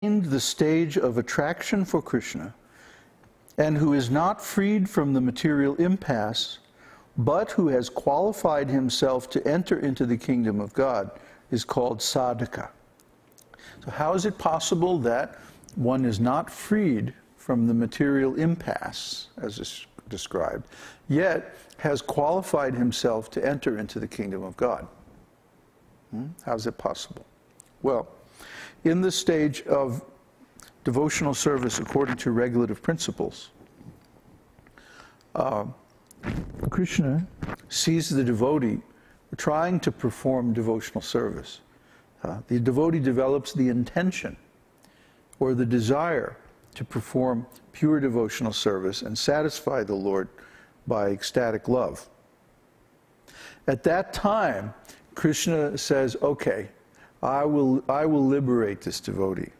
the stage of attraction for Kṛṣṇa, and who is not freed from the material impasse, but who has qualified himself to enter into the kingdom of God, is called sadhaka. So how is it possible that one is not freed from the material impasse, as is described, yet has qualified himself to enter into the kingdom of God? How is it possible? Well, in the stage of devotional service according to regulative principles, Kṛṣṇa sees the devotee trying to perform devotional service. The devotee develops the intention or the desire to perform pure devotional service and satisfy the Lord by ecstatic love. At that time, Kṛṣṇa says, okay, I will liberate this devotee.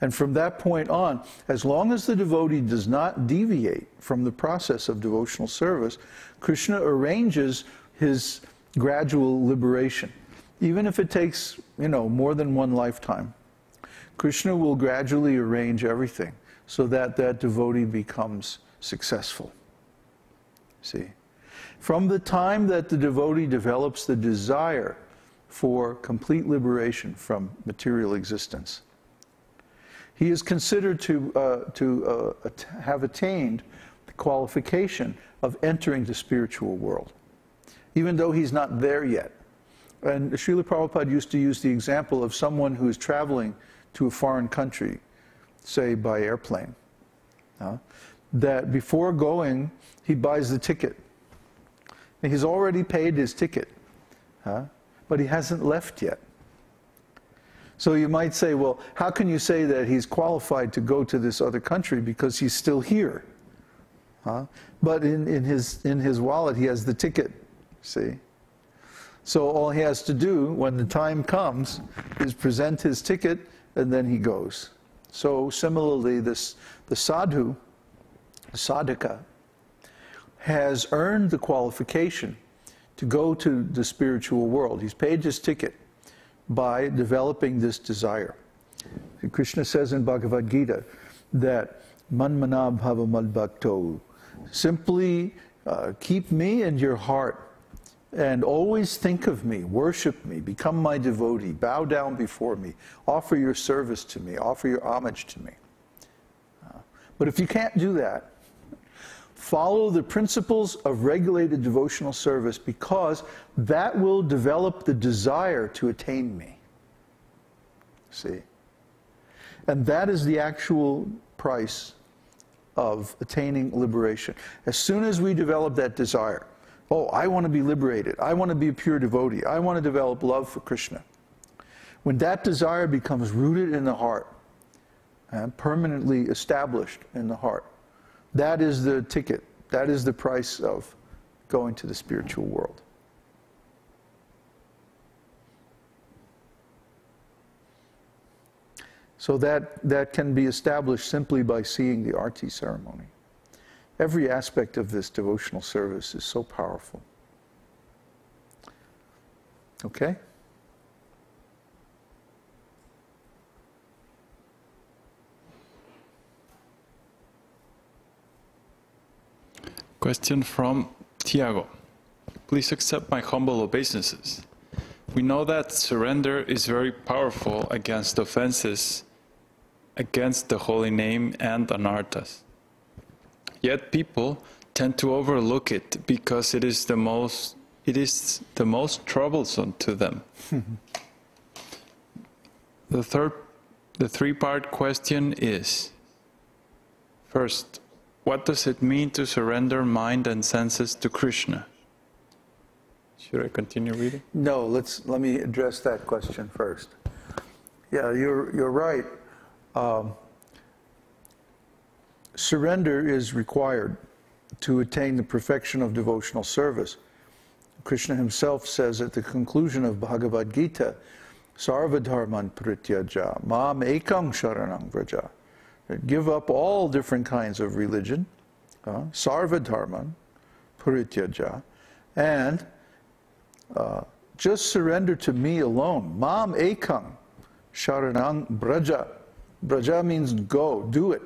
And from that point on, as long as the devotee does not deviate from the process of devotional service, Kṛṣṇa arranges his gradual liberation. Even if it takes, more than one lifetime, Kṛṣṇa will gradually arrange everything so that that devotee becomes successful. See? From the time that the devotee develops the desire for complete liberation from material existence, he is considered to have attained the qualification of entering the spiritual world, even though he's not there yet. And Śrīla Prabhupada used to use the example of someone who is traveling to a foreign country, say by airplane, that before going, he buys the ticket. And he's already paid his ticket, but he hasn't left yet. So you might say, well, how can you say that he's qualified to go to this other country because he's still here? But in his wallet, he has the ticket, see? So all he has to do when the time comes is present his ticket, and then he goes. So similarly, the sadhu, the sadhaka, has earned the qualification to go to the spiritual world. He's paid his ticket by developing this desire. Kṛṣṇa says in Bhagavad-gītā that manmana bhava madbhakto, simply keep me in your heart and always think of me, worship me, become my devotee, bow down before me, offer your service to me, offer your homage to me. But if you can't do that, follow the principles of regulated devotional service, because that will develop the desire to attain me. See? And that is the actual price of attaining liberation. As soon as we develop that desire, oh, I want to be liberated, I want to be a pure devotee, I want to develop love for Kṛṣṇa. When that desire becomes rooted in the heart and permanently established in the heart, that is the ticket, that is the price of going to the spiritual world. So that can be established simply by seeing the arti ceremony. Every aspect of this devotional service is so powerful. Okay? Question from Tiago. Please accept my humble obeisances. We know that surrender is very powerful against offenses against the holy name and anarthas. Yet people tend to overlook it because it is the most troublesome to them. The three-part question is: first, what does it mean to surrender mind and senses to Kṛṣṇa? Should I continue reading? No, let me address that question first. Yeah, you're right. Surrender is required to attain the perfection of devotional service. Kṛṣṇa himself says at the conclusion of Bhagavad-gītā, Sarva dharman prityaja, mam ekam sharanam vraja. Give up all different kinds of religion, sarva dharman prityaja, and just surrender to me alone. Mam ekam Sharanang braja. Braja means go, do it.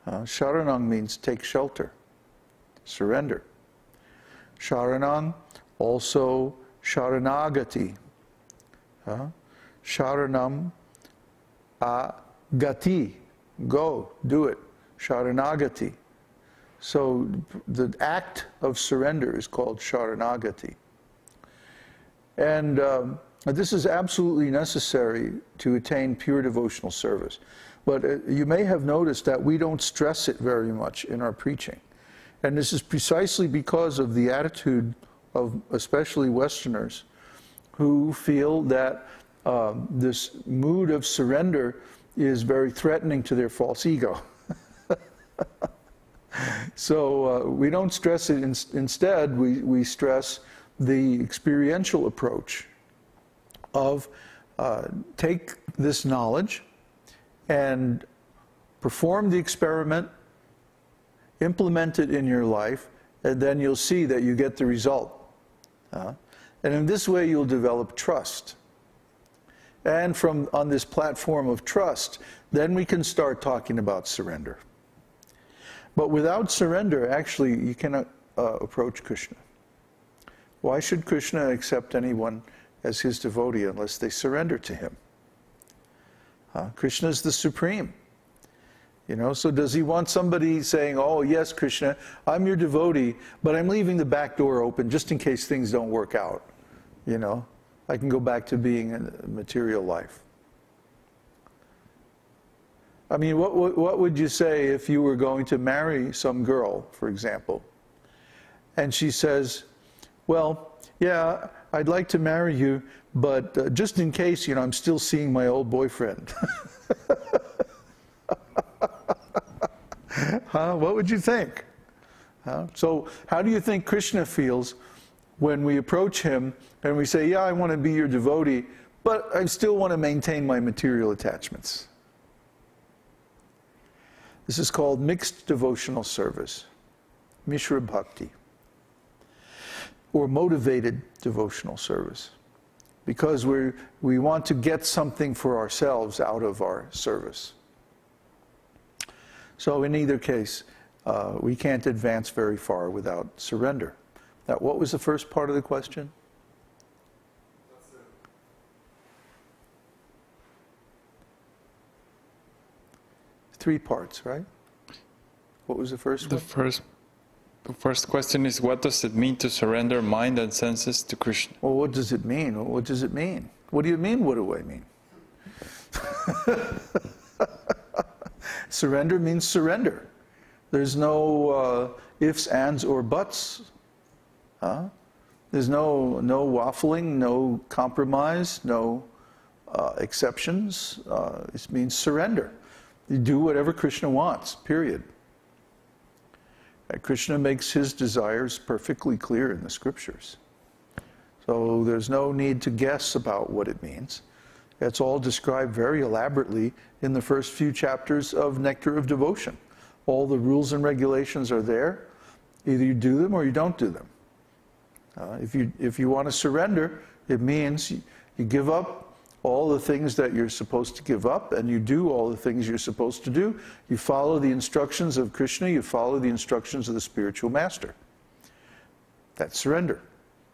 Sharanang means take shelter, surrender. Sharanang, also sharanagati. Sharanam agati, go, do it. Sharanagati. So the act of surrender is called sharanagati. And this is absolutely necessary to attain pure devotional service. But you may have noticed that we don't stress it very much in our preaching. And this is precisely because of the attitude of especially Westerners who feel that this mood of surrender is very threatening to their false ego. So we don't stress it. Instead, we stress the experiential approach of take this knowledge and perform the experiment, implement it in your life, and then you'll see that you get the result. And in this way, you'll develop trust. And on this platform of trust, then we can start talking about surrender. But without surrender, actually, you cannot approach Kṛṣṇa. Why should Kṛṣṇa accept anyone as his devotee unless they surrender to him? Kṛṣṇa is the supreme. You know, so does he want somebody saying, oh, yes, Kṛṣṇa, I'm your devotee, but I'm leaving the back door open just in case things don't work out. You know, I can go back to being in material life. I mean, what would you say if you were going to marry some girl, for example, and she says, well, yeah, I'd like to marry you, but just in case, you know, I'm still seeing my old boyfriend. What would you think? So how do you think Kṛṣṇa feels when we approach him and we say, yeah, I want to be your devotee, but I still want to maintain my material attachments? This is called mixed devotional service, Mishra Bhakti, or motivated devotional service, because we want to get something for ourselves out of our service. So in either case, we can't advance very far without surrender. Now, what was the first part of the question? Three parts, right? What was the first one? The first question is, what does it mean to surrender mind and senses to Kṛṣṇa? Well, what does it mean? What does it mean? What do you mean, what do I mean? Surrender means surrender. There's no ifs, ands, or buts. There's no waffling, no compromise, no exceptions. It means surrender. You do whatever Kṛṣṇa wants, period. Kṛṣṇa makes his desires perfectly clear in the scriptures. So there's no need to guess about what it means. It's all described very elaborately in the first few chapters of Nectar of Devotion. All the rules and regulations are there. Either you do them or you don't do them. If you want to surrender, it means you give up all the things that you're supposed to give up, and you do all the things you're supposed to do. You follow the instructions of Kṛṣṇa, you follow the instructions of the spiritual master. That's surrender.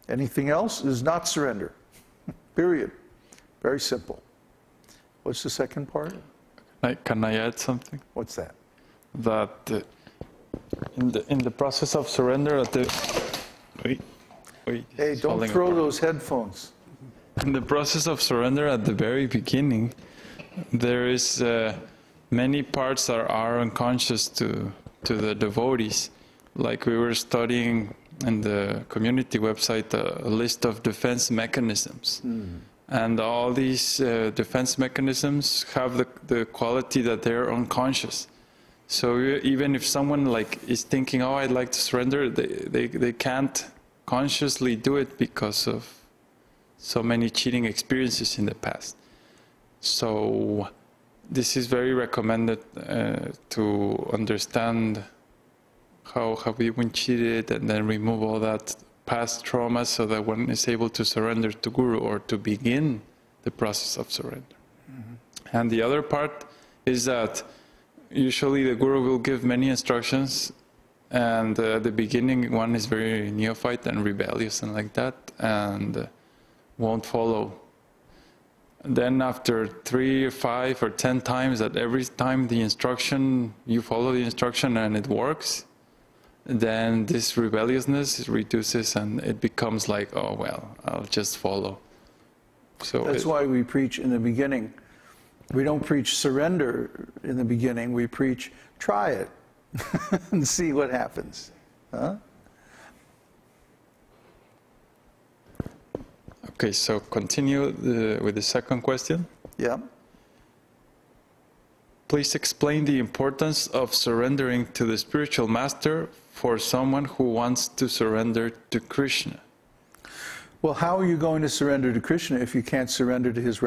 Anything else is not surrender. Period. Very simple. What's the second part? Can I add something? What's that? That in the process of surrender at the... Wait, hey, don't throw those headphones. In the process of surrender at the very beginning, there is many parts that are unconscious to the devotees. Like we were studying in the community website a list of defense mechanisms. And all these defense mechanisms have the quality that they're unconscious. So even if someone is thinking, oh, I'd like to surrender, they can't consciously do it because of so many cheating experiences in the past. So this is very recommended to understand how have we been cheated, and then remove all that past trauma so that one is able to surrender to Guru or to begin the process of surrender. And the other part is that usually the Guru will give many instructions, and the beginning one is very neophyte and rebellious and like that, and won't follow. Then after 3 or 5 or 10 times, that every time the instruction, you follow the instruction and it works, then this rebelliousness reduces and it becomes like, oh well, I'll just follow. So that's why we preach in the beginning. We don't preach surrender in the beginning, we preach try it and see what happens. Huh? Okay, so continue with the second question. Yeah. Please explain the importance of surrendering to the spiritual master for someone who wants to surrender to Kṛṣṇa. Well, how are you going to surrender to Kṛṣṇa if you can't surrender to his